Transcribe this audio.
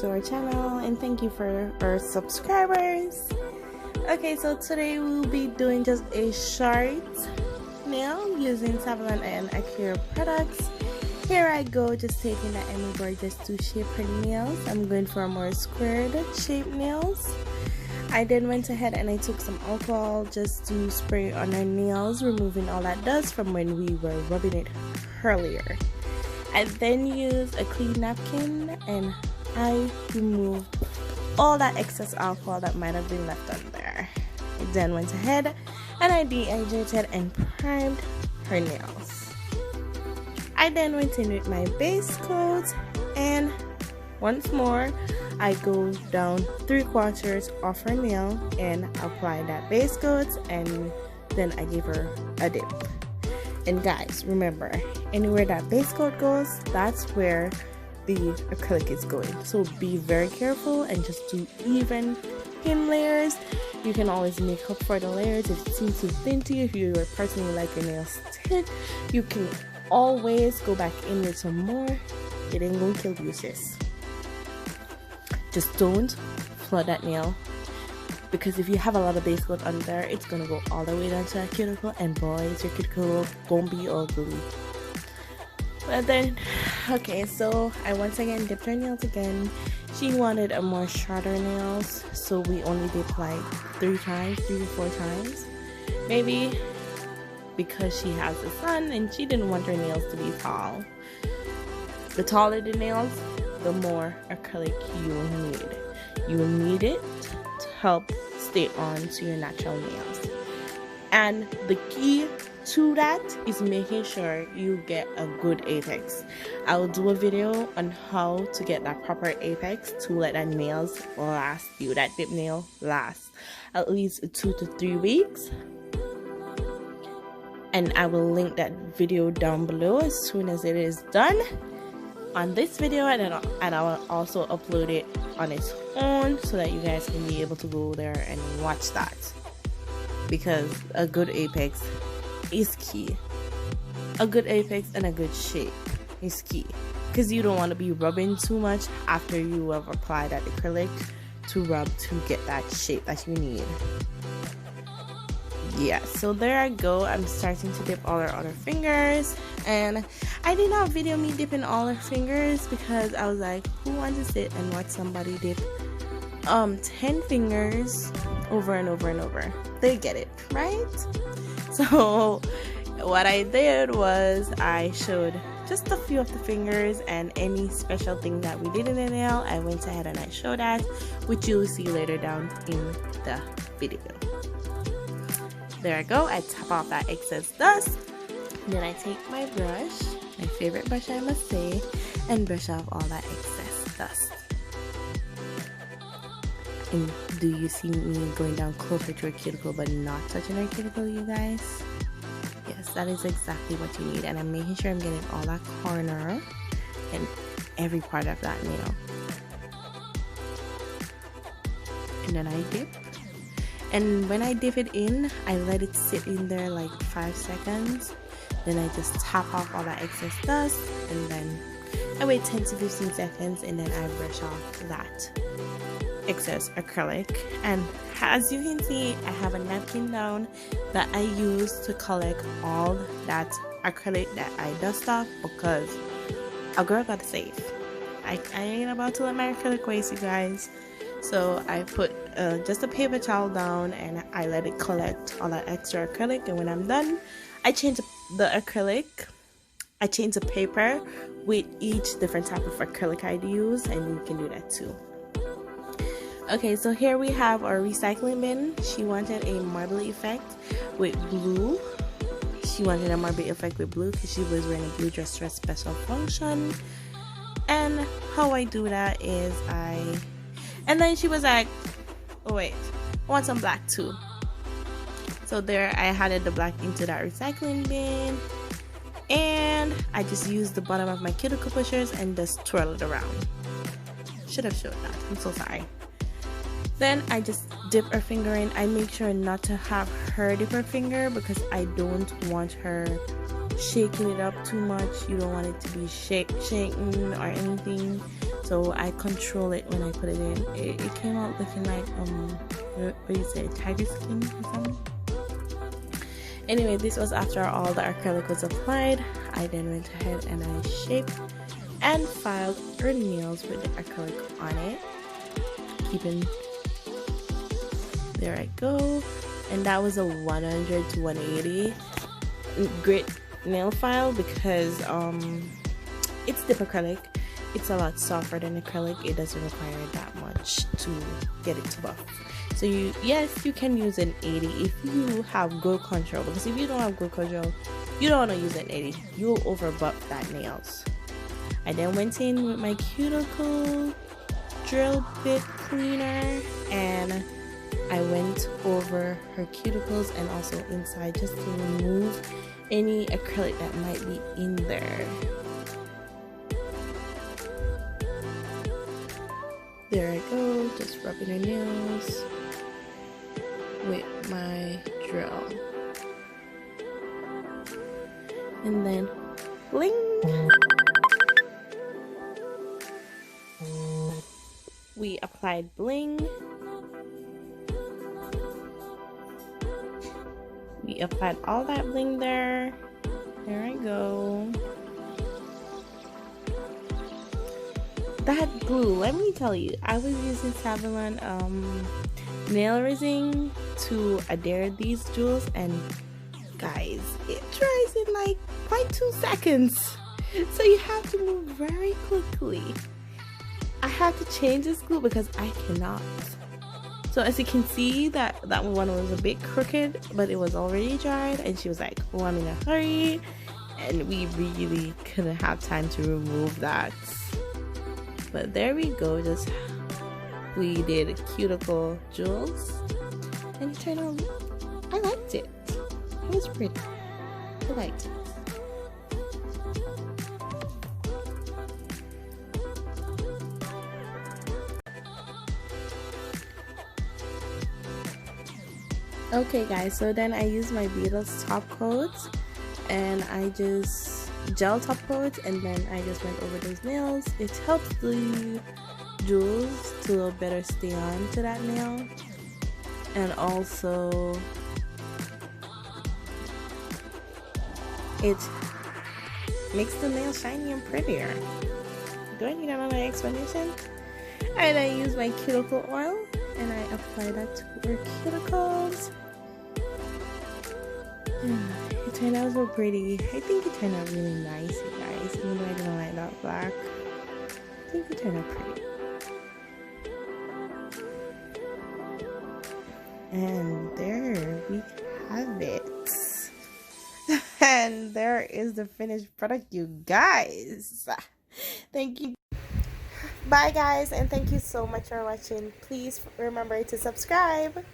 to our channel, and thank you for our subscribers. Okay, so today we'll be doing just a short nail using Saviland and acrylic products. Here I go, just taking the Emmy board just to shape her nails. I'm going for a more squared shaped nails. I then went ahead and I took some alcohol just to spray on her nails, removing all that dust from when we were rubbing it earlier. I then used a clean napkin and I removed all that excess alcohol that might have been left on there. I then went ahead and I dehydrated and primed her nails. I then went in with my base coat, and once more I go down 3/4 of her nail and apply that base coat, and then I give her a dip. And guys, remember, anywhere that base coat goes, that's where the acrylic is going. So be very careful and just do even thin layers. You can always make up for the layers if it seems too thin to you. If you personally like your nails thick, you can always go back in with some more. It ain't gonna kill you, sis. Just don't flood that nail, because if you have a lot of base coat on there, it's gonna go all the way down to that cuticle, and boys, your cuticle gonna be ugly. But then, okay, so I once again dipped her nails again. She wanted a more shorter nails, so we only dip like 3 to 4 times, maybe, because she has a son and she didn't want her nails to be tall. The taller the nails, the more acrylic you will need. You will need it to help stay on to your natural nails. And the key to that is making sure you get a good apex. I will do a video on how to get that proper apex to let that nails last you, that dip nail last at least 2 to 3 weeks. And I will link that video down below as soon as it is done on this video, and I'll also upload it on its own so that you guys can be able to go there and watch that, because a good apex is key. A good apex and a good shape is key, because you don't want to be rubbing too much after you have applied that acrylic to rub to get that shape that you need. Yeah, so there I go. I'm starting to dip all her other fingers, and I did not video me dipping all her fingers because I was like, who wants to sit and watch somebody dip 10 fingers over and over and over? They get it, right? So what I did was I showed just a few of the fingers, and any special thing that we did in the nail, I went ahead and I showed that, which you'll see later down in the video. There I go. I tap off that excess dust. Then I take my brush, my favorite brush I must say, and brush off all that excess dust. And do you see me going down closer to her cuticle but not touching her cuticle, you guys? Yes, that is exactly what you need. And I'm making sure I'm getting all that corner and every part of that nail. And then I dip. And when I dip it in, I let it sit in there like 5 seconds. Then I just tap off all that excess dust, and then I wait 10 to 15 seconds, and then I brush off that excess acrylic. And as you can see, I have a napkin down that I use to collect all that acrylic that I dust off, because a girl gotta save. I ain't about to let my acrylic waste, you guys. So I put just a paper towel down and I let it collect all that extra acrylic, and when I'm done, I change the acrylic. I change the paper with each different type of acrylic I use, and you can do that too. Okay, so here we have our recycling bin. She wanted a marble effect with blue. She wanted a marble effect with blue because she was wearing a blue dress for a special function. And how I do that is and then she was like, oh wait, I want some black too. So there I added the black into that recycling bin, and I just used the bottom of my cuticle pushers and just twirl it around. Should have showed that, I'm so sorry. Then I just dip her finger in. I make sure not to have her dip her finger because I don't want her shaking it up too much. You don't want it to be shaking or anything. so I control it when I put it in. It came out looking like what do you say, tiger skin or something. Anyway, this was after all the acrylic was applied. I then went ahead and I shaped and filed her nails with the acrylic on it, keeping, there I go. And that was a 100 to 180 grit nail file because it's dip acrylic. It's a lot softer than acrylic. It doesn't require that much to get it to buff. So yes, you can use an 80 if you have good control, because if you don't have good control, you don't want to use an 80. You'll over buff that nails. I then went in with my cuticle drill bit cleaner and I went over her cuticles and also inside just to remove any acrylic that might be in there. There I go, just rubbing her nails with my drill. And then bling! We applied bling. We applied all that bling there. There I go. That glue, let me tell you, I was using Saviland nail resin to adhere these jewels, and guys, it dries in like 0.2 seconds. So you have to move very quickly. I had to change this glue because I cannot. So as you can see, that one was a bit crooked, but it was already dried, and she was like, oh, I'm in a hurry, and we really couldn't have time to remove that. But there we go, just we did cuticle jewels, and it turned out, I liked it. It was pretty. I liked it. Okay guys, so then I used my Beetles top coat, and I just gel top coat, and then I just went over those nails. It helps the jewels to better stay on to that nail, and also it makes the nail shiny and prettier. Do I need another explanation? And I use my cuticle oil and I apply that to her cuticles. It turned out so pretty. I think it turned out really nice, you guys, even though I don't like that black. I think it turned out pretty. And there we have it. And there is the finished product, you guys. Thank you. Bye guys, and thank you so much for watching. Please remember to subscribe.